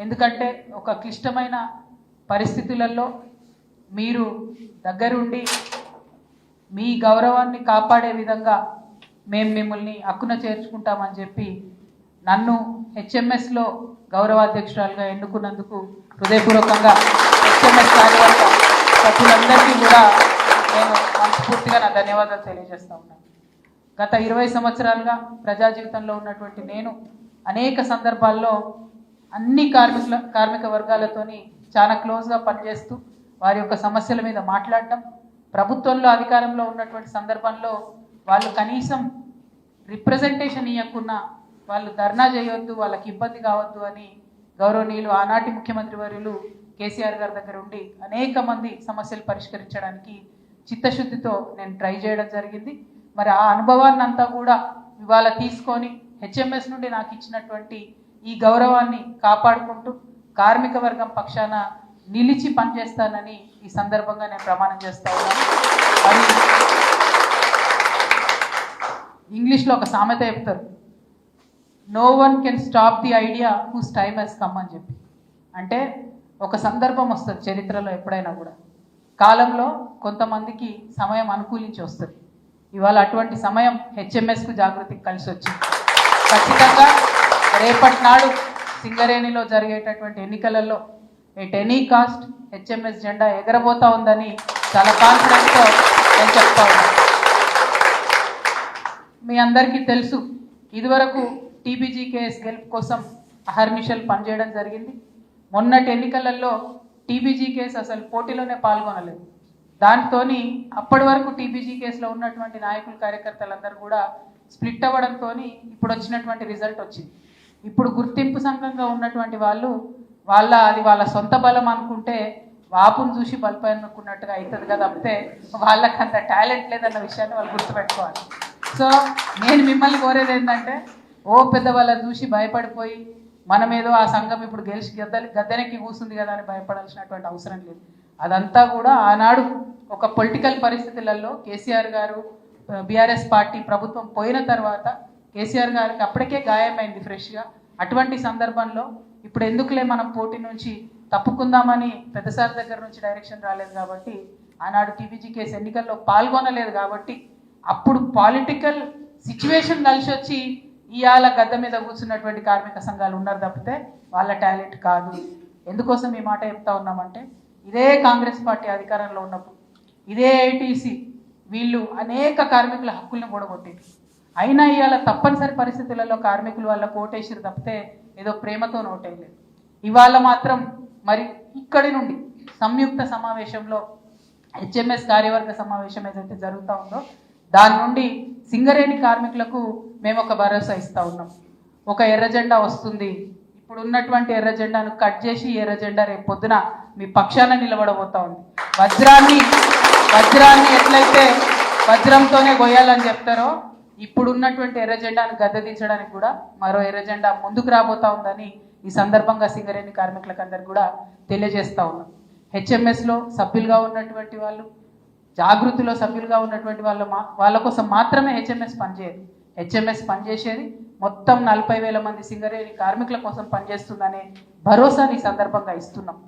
ఎందుకంటే ఒక క్లిష్టమైన పరిస్థితులలో మీరు దగ్గరుండి మీ గౌరవాన్ని కాపాడే విధంగా మేము మిమ్మల్ని హక్కున చేర్చుకుంటామని చెప్పి నన్ను హెచ్ఎంఎస్లో గౌరవాధ్యక్షురాలుగా ఎన్నుకున్నందుకు హృదయపూర్వకంగా హెచ్ఎంఎస్ కార్యవర్గ సభ్యులందరికీ కూడా నేను మనస్ఫూర్తిగా నా ధన్యవాదాలు తెలియజేస్తా ఉన్నాను. గత 20 సంవత్సరాలుగా ప్రజా జీవితంలో ఉన్నటువంటి నేను అనేక సందర్భాల్లో అన్ని కార్మిక వర్గాలతోని చాలా క్లోజ్గా పనిచేస్తూ వారి యొక్క సమస్యల మీద మాట్లాడటం, ప్రభుత్వంలో అధికారంలో ఉన్నటువంటి సందర్భంలో వాళ్ళు కనీసం రిప్రజెంటేషన్ ఇవ్వకున్నా వాళ్ళు ధర్నా చేయొద్దు, వాళ్ళకి ఇబ్బంది కావద్దు అని గౌరవనీయులు ఆనాటి ముఖ్యమంత్రి వర్యులు కేసీఆర్ గారి దగ్గర ఉండి అనేక మంది సమస్యలు పరిష్కరించడానికి చిత్తశుద్ధితో నేను ట్రై చేయడం జరిగింది. మరి ఆ అనుభవాన్ని అంతా కూడా ఇవాళ తీసుకొని హెచ్ఎంఎస్ నుండి నాకు ఇచ్చినటువంటి ఈ గౌరవాన్ని కాపాడుకుంటూ కార్మిక వర్గం పక్షాన నిలిచి పనిచేస్తానని ఈ సందర్భంగా నేను ప్రమాణం చేస్తా ఉన్నాను. మరి ఇంగ్లీష్లో ఒక సామెత చెప్తారు, no one can stop the idea whose time has come అని చెప్పి. అంటే ఒక సందర్భం వస్తుంది చరిత్రలో ఎప్పుడైనా కూడా, కాలంలో కొంతమందికి సమయం అనుకూలించి వస్తుంది. ఇవాళ అటువంటి సమయం హెచ్ఎంఎస్కు జాగృతికి కలిసి వచ్చింది. ఖచ్చితంగా రేపటి నాడు సింగరేణిలో జరిగేటటువంటి ఎన్నికలలో ఎట్ ఎనీ కాస్ట్ హెచ్ఎంఎస్ జెండా ఎగరబోతా ఉందని చాలా కాన్ఫిడెన్స్తో నేను చెప్తా ఉన్నాను. మీ అందరికీ తెలుసు, ఇదివరకు టీబీజీకేఎస్ గెలుపు కోసం అహర్నిశలు పనిచేయడం జరిగింది. మొన్నటి ఎన్నికలలో టీబీజీకేఎస్ అసలు పోటీలోనే పాల్గొనలేదు. దాంతో అప్పటి వరకు టీబీజీకేఎస్లో ఉన్నటువంటి నాయకులు కార్యకర్తలందరూ కూడా స్ప్లిట్ అవ్వడంతో ఇప్పుడు వచ్చినటువంటి రిజల్ట్ వచ్చింది. ఇప్పుడు గుర్తింపు సంఘంగా ఉన్నటువంటి వాళ్ళు అది వాళ్ళ సొంత బలం అనుకుంటే వాపును చూసి బలిపై అనుకున్నట్టుగా అవుతుంది కదా, తప్పితే వాళ్ళకి అంత టాలెంట్ లేదన్న విషయాన్ని వాళ్ళు గుర్తుపెట్టుకోవాలి. సో నేను మిమ్మల్ని కోరేది ఏంటంటే, ఓ పెద్దవాళ్ళని చూసి భయపడిపోయి మనమేదో ఆ సంఘం ఇప్పుడు గెలిచి గద్దెనెక్కి కూర్చుంది కదా అని భయపడాల్సినటువంటి అవసరం లేదు. అదంతా కూడా ఆనాడు ఒక పొలిటికల్ పరిస్థితులలో కేసీఆర్ గారు బీఆర్ఎస్ పార్టీ ప్రభుత్వం పోయిన తర్వాత కేసీఆర్ గారికి అప్పటికే గాయమైంది ఫ్రెష్గా. అటువంటి సందర్భంలో ఇప్పుడు ఎందుకులే మనం పోటీ నుంచి తప్పుకుందామని పెద్దసారి దగ్గర నుంచి డైరెక్షన్ రాలేదు కాబట్టి, ఆనాడు టీబీజీకేఎస్ ఎన్నికల్లో పాల్గొనలేదు కాబట్టి, అప్పుడు పాలిటికల్ సిచ్యువేషన్ కలిసి వచ్చి ఇవాళ గద్దె మీద కూర్చున్నటువంటి కార్మిక సంఘాలు ఉన్నారు తప్పితే వాళ్ళ టాలెంట్ కాదు. ఎందుకోసం ఈ మాట చెప్తా ఉన్నామంటే, ఇదే కాంగ్రెస్ పార్టీ అధికారంలో ఉన్నప్పుడు ఇదే ఐటీసీ వీళ్ళు అనేక కార్మికుల హక్కుల్ని కూడగొట్టింది. అయినా ఇవాళ తప్పనిసరి పరిస్థితులలో కార్మికులు వాళ్ళ కోటేశ్వరు తప్పితే ఏదో ప్రేమతో నోటేయలేదు. ఇవాళ మాత్రం మరి ఇక్కడి నుండి సంయుక్త సమావేశంలో హెచ్ఎంఎస్ కార్యవర్గ సమావేశం ఏదైతే జరుగుతూ ఉందో దాని నుండి సింగరేణి కార్మికులకు మేము ఒక భరోసా ఇస్తూ ఉన్నాం. ఒక ఎర్ర జెండా వస్తుంది, ఇప్పుడు ఉన్నటువంటి ఎర్ర జెండాను కట్ చేసి ఎర్ర జెండా రేపు పొద్దున మీ పక్షాన నిలబడబోతా ఉంది. వజ్రాన్ని ఎట్లయితే వజ్రంతోనే గొయ్యాలని చెప్తారో, ఇప్పుడు ఉన్నటువంటి ఎర్ర జెండాను గద్దెదించడానికి కూడా మరో ఎర్ర జెండా ముందుకు రాబోతా ఉందని ఈ సందర్భంగా సింగరేణి కార్మికులకు అందరు కూడా తెలియజేస్తా ఉన్నాం. హెచ్ఎంఎస్లో సభ్యులుగా ఉన్నటువంటి వాళ్ళు, జాగృతిలో సభ్యులుగా ఉన్నటువంటి వాళ్ళ కోసం మాత్రమే హెచ్ఎంఎస్ పనిచేయదు. హెచ్ఎంఎస్ పనిచేసేది మొత్తం 40,000 మంది సింగరేణి కార్మికుల కోసం పనిచేస్తుందనే భరోసాని ఈ సందర్భంగా ఇస్తున్నాం.